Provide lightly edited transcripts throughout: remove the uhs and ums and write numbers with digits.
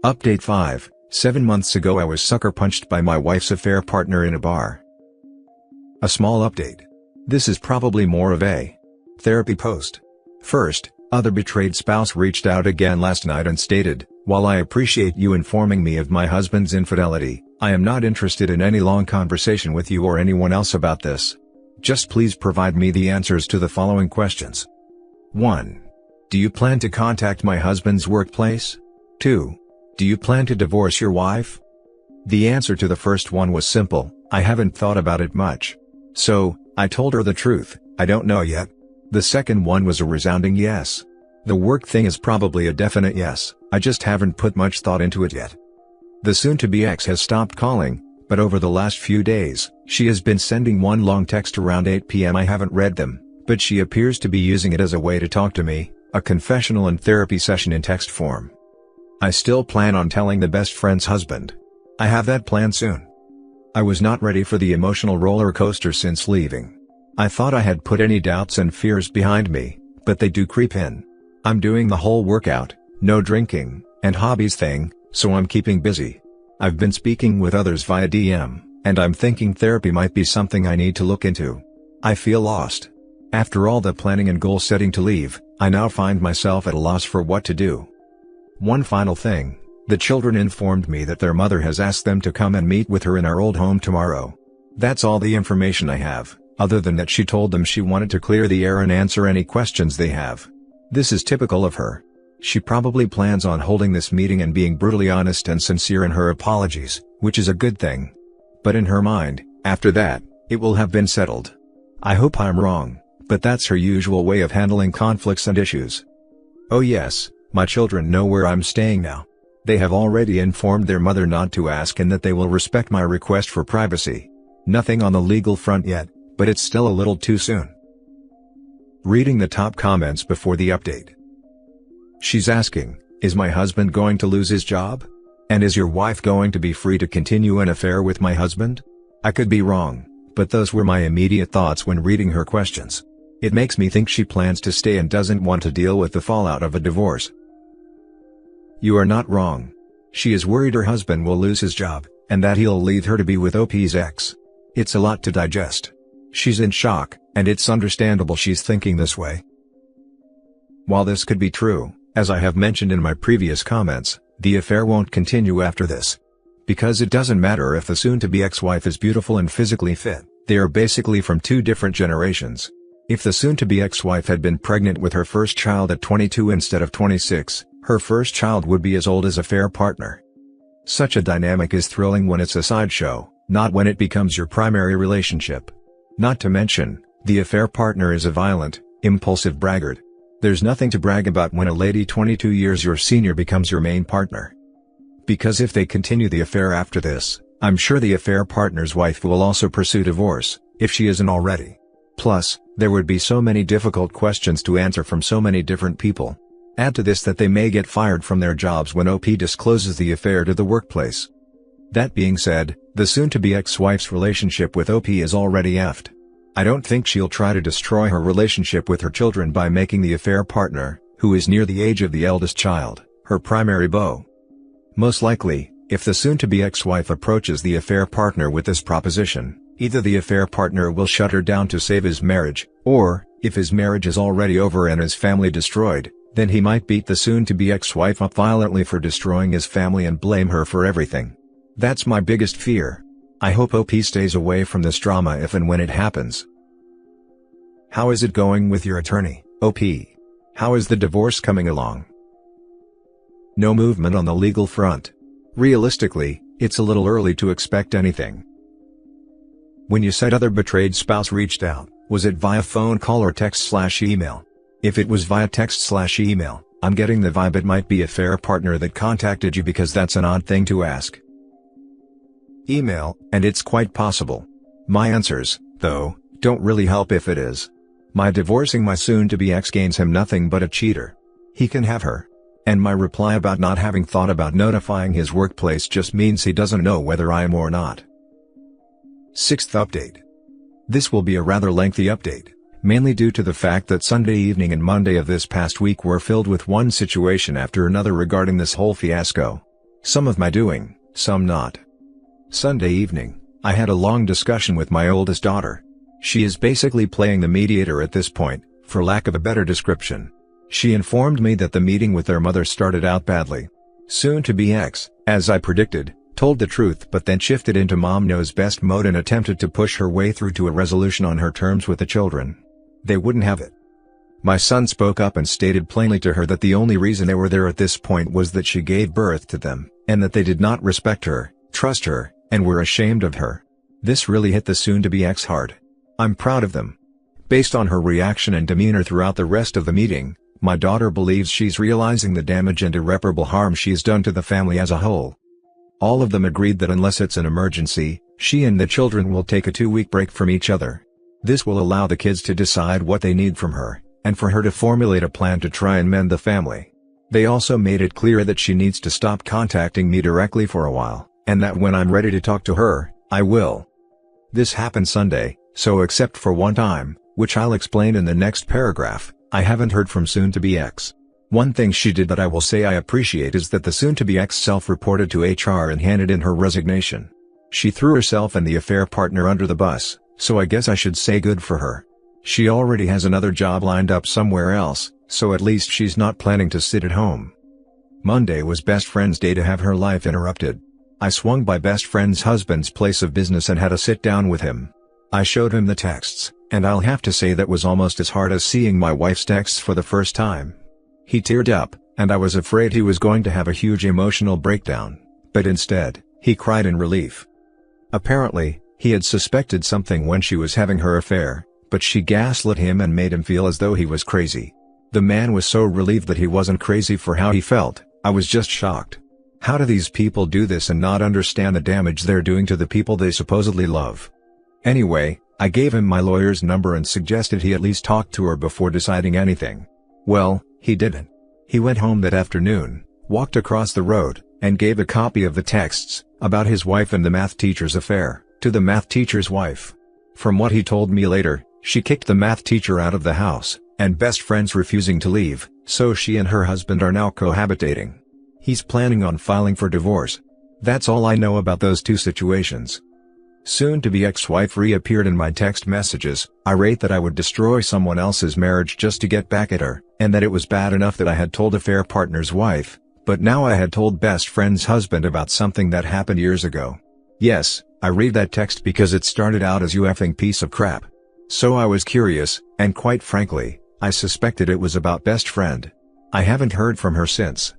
Update 5, 7 months ago I was sucker punched by my wife's affair partner in a bar. A small update. This is probably more of a therapy post. First, other betrayed spouse reached out again last night and stated, "While I appreciate you informing me of my husband's infidelity, I am not interested in any long conversation with you or anyone else about this. Just please provide me the answers to the following questions. 1. Do you plan to contact my husband's workplace? 2. Do you plan to divorce your wife?" The answer to the first one was simple: I haven't thought about it much. So, I told her the truth, I don't know yet. The second one was a resounding yes. The work thing is probably a definite yes, I just haven't put much thought into it yet. The soon-to-be ex has stopped calling, but over the last few days, she has been sending one long text around 8 p.m. I haven't read them, but she appears to be using it as a way to talk to me, a confessional and therapy session in text form. I still plan on telling the best friend's husband. I have that plan soon. I was not ready for the emotional roller coaster since leaving. I thought I had put any doubts and fears behind me, but they do creep in. I'm doing the whole workout, no drinking, and hobbies thing, so I'm keeping busy. I've been speaking with others via DM, and I'm thinking therapy might be something I need to look into. I feel lost. After all the planning and goal setting to leave, I now find myself at a loss for what to do. One final thing, the children informed me that their mother has asked them to come and meet with her in our old home tomorrow. That's all the information I have, other than that she told them she wanted to clear the air and answer any questions they have. This is typical of her. She probably plans on holding this meeting and being brutally honest and sincere in her apologies, which is a good thing. But in her mind, after that, it will have been settled. I hope I'm wrong, but that's her usual way of handling conflicts and issues. Oh yes, my children know where I'm staying now. They have already informed their mother not to ask and that they will respect my request for privacy. Nothing on the legal front yet, but it's still a little too soon. Reading the top comments before the update. She's asking, is my husband going to lose his job? And is your wife going to be free to continue an affair with my husband? I could be wrong, but those were my immediate thoughts when reading her questions. It makes me think she plans to stay and doesn't want to deal with the fallout of a divorce. You are not wrong. She is worried her husband will lose his job, and that he'll leave her to be with OP's ex. It's a lot to digest. She's in shock, and it's understandable she's thinking this way. While this could be true, as I have mentioned in my previous comments, the affair won't continue after this. Because it doesn't matter if the soon-to-be ex-wife is beautiful and physically fit, they are basically from two different generations. If the soon-to-be ex-wife had been pregnant with her first child at 22 instead of 26, her first child would be as old as affair partner. Such a dynamic is thrilling when it's a sideshow, not when it becomes your primary relationship. Not to mention, the affair partner is a violent, impulsive braggart. There's nothing to brag about when a lady 22 years your senior becomes your main partner. Because if they continue the affair after this, I'm sure the affair partner's wife will also pursue divorce, if she isn't already. Plus, there would be so many difficult questions to answer from so many different people. Add to this that they may get fired from their jobs when OP discloses the affair to the workplace. That being said, the soon-to-be ex-wife's relationship with OP is already effed. I don't think she'll try to destroy her relationship with her children by making the affair partner, who is near the age of the eldest child, her primary beau. Most likely, if the soon-to-be ex-wife approaches the affair partner with this proposition, either the affair partner will shut her down to save his marriage, or, if his marriage is already over and his family destroyed, then he might beat the soon-to-be ex-wife up violently for destroying his family and blame her for everything. That's my biggest fear. I hope OP stays away from this drama if and when it happens. How is it going with your attorney, OP? How is the divorce coming along? No movement on the legal front. Realistically, it's a little early to expect anything. When you said other betrayed spouse reached out, was it via phone call or text/email? If it was via text/email, I'm getting the vibe it might be a affair partner that contacted you because that's an odd thing to ask. Email, and it's quite possible. My answers, though, don't really help if it is. My divorcing my soon-to-be ex gains him nothing but a cheater. He can have her. And my reply about not having thought about notifying his workplace just means he doesn't know whether I am or not. 6th update. This will be a rather lengthy update, mainly due to the fact that Sunday evening and Monday of this past week were filled with one situation after another regarding this whole fiasco. Some of my doing, some not. Sunday evening, I had a long discussion with my oldest daughter. She is basically playing the mediator at this point, for lack of a better description. She informed me that the meeting with their mother started out badly. Soon-to-be ex, as I predicted, told the truth but then shifted into mom knows best mode and attempted to push her way through to a resolution on her terms with the children. They wouldn't have it. My son spoke up and stated plainly to her that the only reason they were there at this point was that she gave birth to them, and that they did not respect her, trust her, and were ashamed of her. This really hit the soon-to-be ex hard. I'm proud of them. Based on her reaction and demeanor throughout the rest of the meeting, my daughter believes she's realizing the damage and irreparable harm she's done to the family as a whole. All of them agreed that unless it's an emergency, she and the children will take a 2-week break from each other. This will allow the kids to decide what they need from her, and for her to formulate a plan to try and mend the family. They also made it clear that she needs to stop contacting me directly for a while, and that when I'm ready to talk to her, I will. This happened Sunday, so except for one time, which I'll explain in the next paragraph, I haven't heard from soon-to-be ex. One thing she did that I will say I appreciate is that the soon-to-be ex self-reported to HR and handed in her resignation. She threw herself and the affair partner under the bus, so I guess I should say good for her. She already has another job lined up somewhere else, so at least she's not planning to sit at home. Monday was best friend's day to have her life interrupted. I swung by best friend's husband's place of business and had a sit down with him. I showed him the texts, and I'll have to say that was almost as hard as seeing my wife's texts for the first time. He teared up, and I was afraid he was going to have a huge emotional breakdown, but instead, he cried in relief. Apparently, he had suspected something when she was having her affair, but she gaslit him and made him feel as though he was crazy. The man was so relieved that he wasn't crazy for how he felt. I was just shocked. How do these people do this and not understand the damage they're doing to the people they supposedly love? Anyway, I gave him my lawyer's number and suggested he at least talk to her before deciding anything. Well, he didn't. He went home that afternoon, walked across the road, and gave a copy of the texts, about his wife and the math teacher's affair, to the math teacher's wife. From what he told me later, she kicked the math teacher out of the house, and best friend's refusing to leave, so she and her husband are now cohabitating. He's planning on filing for divorce. That's all I know about those two situations. Soon-to-be ex-wife reappeared in my text messages, irate that I would destroy someone else's marriage just to get back at her, and that it was bad enough that I had told affair partner's wife, but now I had told best friend's husband about something that happened years ago. Yes, I read that text because it started out as "you effing piece of crap." So I was curious, and quite frankly, I suspected it was about best friend. I haven't heard from her since.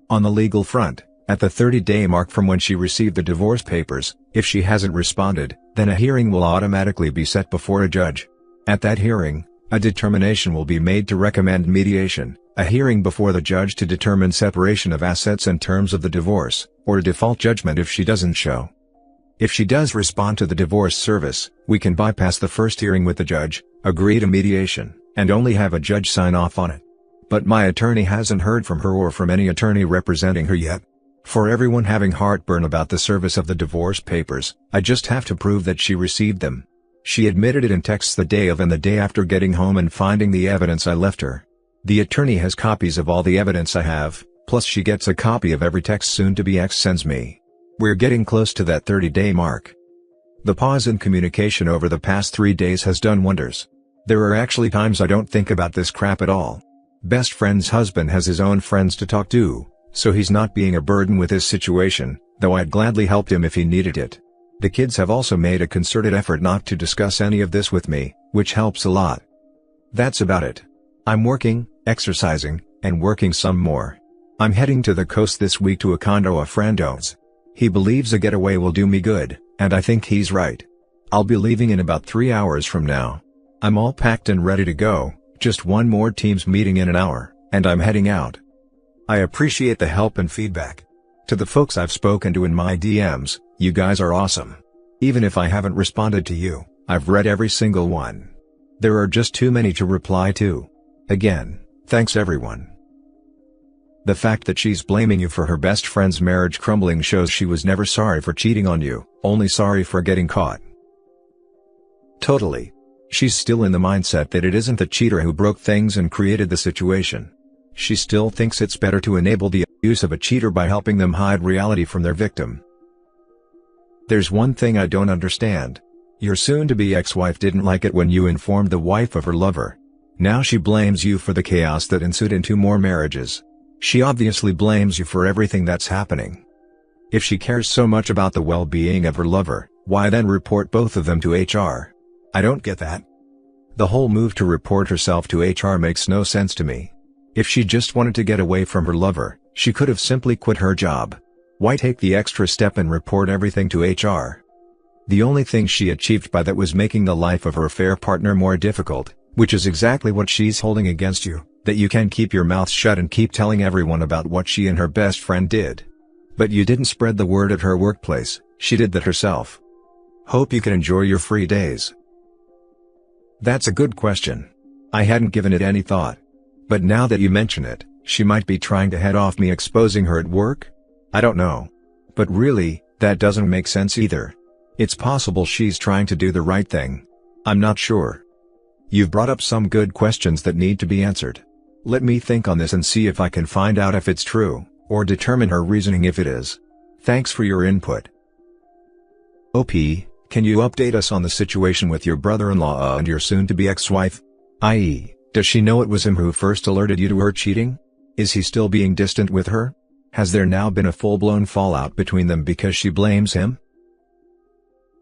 On the legal front, at the 30-day mark from when she received the divorce papers, if she hasn't responded, then a hearing will automatically be set before a judge. At that hearing, a determination will be made to recommend mediation, a hearing before the judge to determine separation of assets and terms of the divorce, or a default judgment if she doesn't show. If she does respond to the divorce service, we can bypass the first hearing with the judge, agree to mediation, and only have a judge sign off on it. But my attorney hasn't heard from her or from any attorney representing her yet. For everyone having heartburn about the service of the divorce papers, I just have to prove that she received them. She admitted it in texts the day of and the day after getting home and finding the evidence I left her. The attorney has copies of all the evidence I have, plus she gets a copy of every text soon-to-be ex sends me. We're getting close to that 30-day mark. The pause in communication over the past 3 days has done wonders. There are actually times I don't think about this crap at all. Best friend's husband has his own friends to talk to, so he's not being a burden with his situation, though I'd gladly helped him if he needed it. The kids have also made a concerted effort not to discuss any of this with me, which helps a lot. That's about it. I'm working, exercising, and working some more. I'm heading to the coast this week to a condo a friend owns. He believes a getaway will do me good, and I think he's right. I'll be leaving in about 3 hours from now. I'm all packed and ready to go, just one more Teams meeting in an hour, and I'm heading out. I appreciate the help and feedback. To the folks I've spoken to in my DMs, you guys are awesome. Even if I haven't responded to you, I've read every single one. There are just too many to reply to. Again, thanks everyone. The fact that she's blaming you for her best friend's marriage crumbling shows she was never sorry for cheating on you, only sorry for getting caught. Totally. She's still in the mindset that it isn't the cheater who broke things and created the situation. She still thinks it's better to enable the use of a cheater by helping them hide reality from their victim. There's one thing I don't understand. Your soon-to-be ex-wife didn't like it when you informed the wife of her lover. Now she blames you for the chaos that ensued in 2 more marriages. She obviously blames you for everything that's happening. If she cares so much about the well-being of her lover, why then report both of them to HR? I don't get that. The whole move to report herself to HR makes no sense to me. If she just wanted to get away from her lover, she could have simply quit her job. Why take the extra step and report everything to HR? The only thing she achieved by that was making the life of her affair partner more difficult, which is exactly what she's holding against you, that you can keep your mouth shut and keep telling everyone about what she and her best friend did. But you didn't spread the word at her workplace, she did that herself. Hope you can enjoy your free days. That's a good question. I hadn't given it any thought. But now that you mention it, she might be trying to head off me exposing her at work? I don't know. But really, that doesn't make sense either. It's possible she's trying to do the right thing. I'm not sure. You've brought up some good questions that need to be answered. Let me think on this and see if I can find out if it's true, or determine her reasoning if it is. Thanks for your input. OP, can you update us on the situation with your brother-in-law and your soon-to-be ex-wife? I.e., does she know it was him who first alerted you to her cheating? Is he still being distant with her? Has there now been a full-blown fallout between them because she blames him?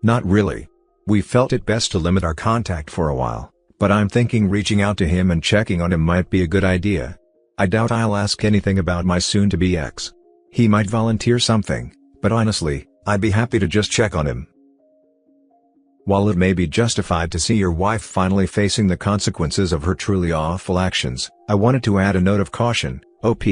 Not really. We felt it best to limit our contact for a while, but I'm thinking reaching out to him and checking on him might be a good idea. I doubt I'll ask anything about my soon-to-be ex. He might volunteer something, but honestly, I'd be happy to just check on him. While it may be justified to see your wife finally facing the consequences of her truly awful actions, I wanted to add a note of caution, OP.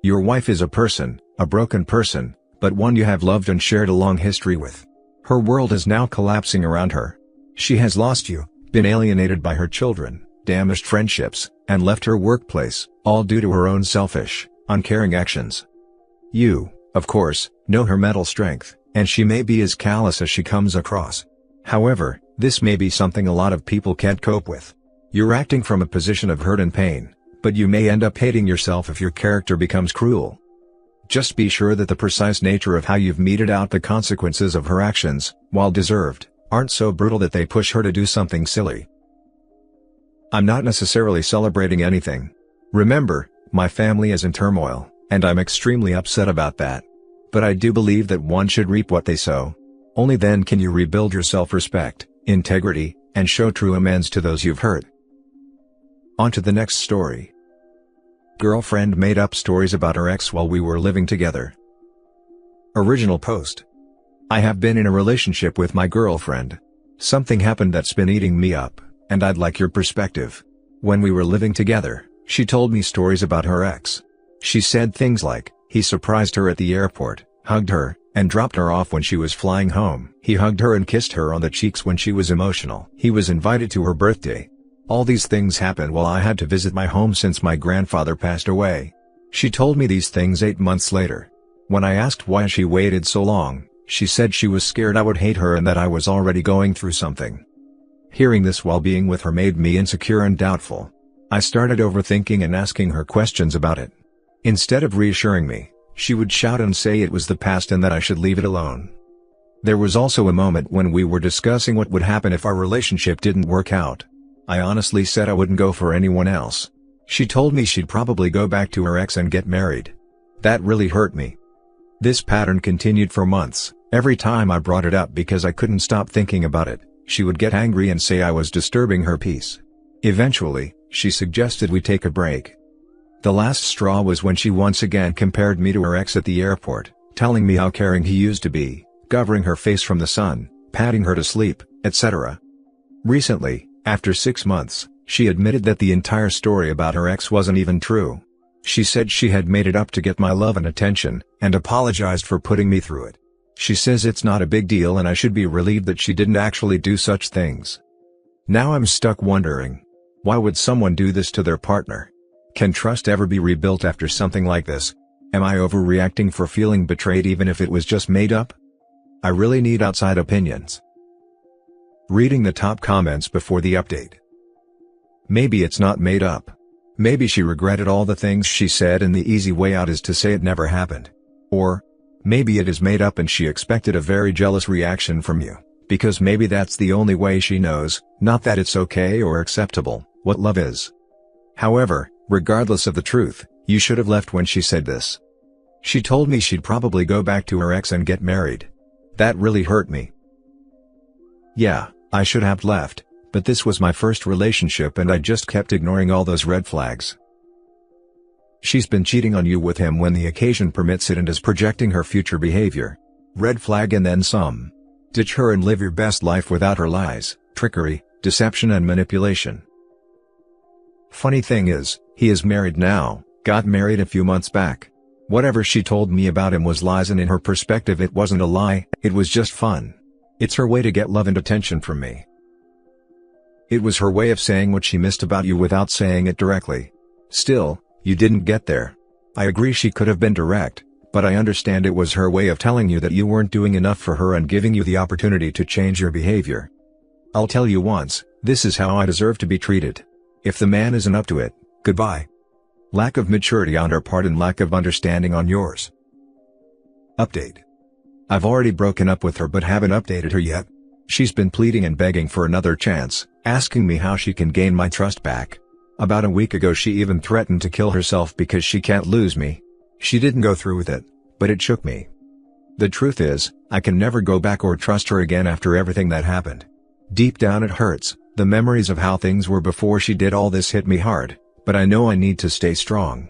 Your wife is a person, a broken person, but one you have loved and shared a long history with. Her world is now collapsing around her. She has lost you, been alienated by her children, damaged friendships, and left her workplace, all due to her own selfish, uncaring actions. You, of course, know her mental strength, and she may be as callous as she comes across. However, this may be something a lot of people can't cope with. You're acting from a position of hurt and pain, but you may end up hating yourself if your character becomes cruel. Just be sure that the precise nature of how you've meted out the consequences of her actions, while deserved, aren't so brutal that they push her to do something silly. I'm not necessarily celebrating anything. Remember, my family is in turmoil, and I'm extremely upset about that. But I do believe that one should reap what they sow. Only then can you rebuild your self-respect, integrity, and show true amends to those you've hurt. On to the next story. Girlfriend made up stories about her ex while we were living together. Original post. I have been in a relationship with my girlfriend. Something happened that's been eating me up, and I'd like your perspective. When we were living together, she told me stories about her ex. She said things like, he surprised her at the airport, hugged her, and dropped her off when she was flying home. He hugged her and kissed her on the cheeks when she was emotional. He was invited to her birthday. All these things happened while I had to visit my home since my grandfather passed away. She told me these things 8 months later. When I asked why she waited so long, she said she was scared I would hate her and that I was already going through something. Hearing this while being with her made me insecure and doubtful. I started overthinking and asking her questions about it. Instead of reassuring me, she would shout and say it was the past and that I should leave it alone. There was also a moment when we were discussing what would happen if our relationship didn't work out. I honestly said I wouldn't go for anyone else. She told me she'd probably go back to her ex and get married. That really hurt me. This pattern continued for months. Every time I brought it up because I couldn't stop thinking about it, she would get angry and say I was disturbing her peace. Eventually, she suggested we take a break. The last straw was when she once again compared me to her ex at the airport, telling me how caring he used to be, covering her face from the sun, patting her to sleep, etc. Recently, after 6 months, she admitted that the entire story about her ex wasn't even true. She said she had made it up to get my love and attention, and apologized for putting me through it. She says it's not a big deal and I should be relieved that she didn't actually do such things. Now I'm stuck wondering, why would someone do this to their partner? Can trust ever be rebuilt after something like this? Am I overreacting for feeling betrayed even if it was just made up? I really need outside opinions. Reading the top comments before the update. Maybe it's not made up. Maybe she regretted all the things she said and the easy way out is to say it never happened. Or, maybe it is made up and she expected a very jealous reaction from you, because maybe that's the only way she knows, not that it's okay or acceptable, what love is. However, regardless of the truth, you should have left when she said this. She told me she'd probably go back to her ex and get married. That really hurt me. Yeah, I should have left, but this was my first relationship and I just kept ignoring all those red flags. She's been cheating on you with him when the occasion permits it and is projecting her future behavior. Red flag and then some. Ditch her and live your best life without her lies, trickery, deception and manipulation. Funny thing is, he is married now, got married a few months back. Whatever she told me about him was lies and in her perspective it wasn't a lie, it was just fun. It's her way to get love and attention from me. It was her way of saying what she missed about you without saying it directly. Still, you didn't get there. I agree she could have been direct, but I understand it was her way of telling you that you weren't doing enough for her and giving you the opportunity to change your behavior. I'll tell you once, this is how I deserve to be treated. If the man isn't up to it, goodbye. Lack of maturity on her part and lack of understanding on yours. Update. I've already broken up with her but haven't updated her yet. She's been pleading and begging for another chance, asking me how she can gain my trust back. About a week ago she even threatened to kill herself because she can't lose me. She didn't go through with it, but it shook me. The truth is, I can never go back or trust her again after everything that happened. Deep down it hurts, the memories of how things were before she did all this hit me hard, but I know I need to stay strong.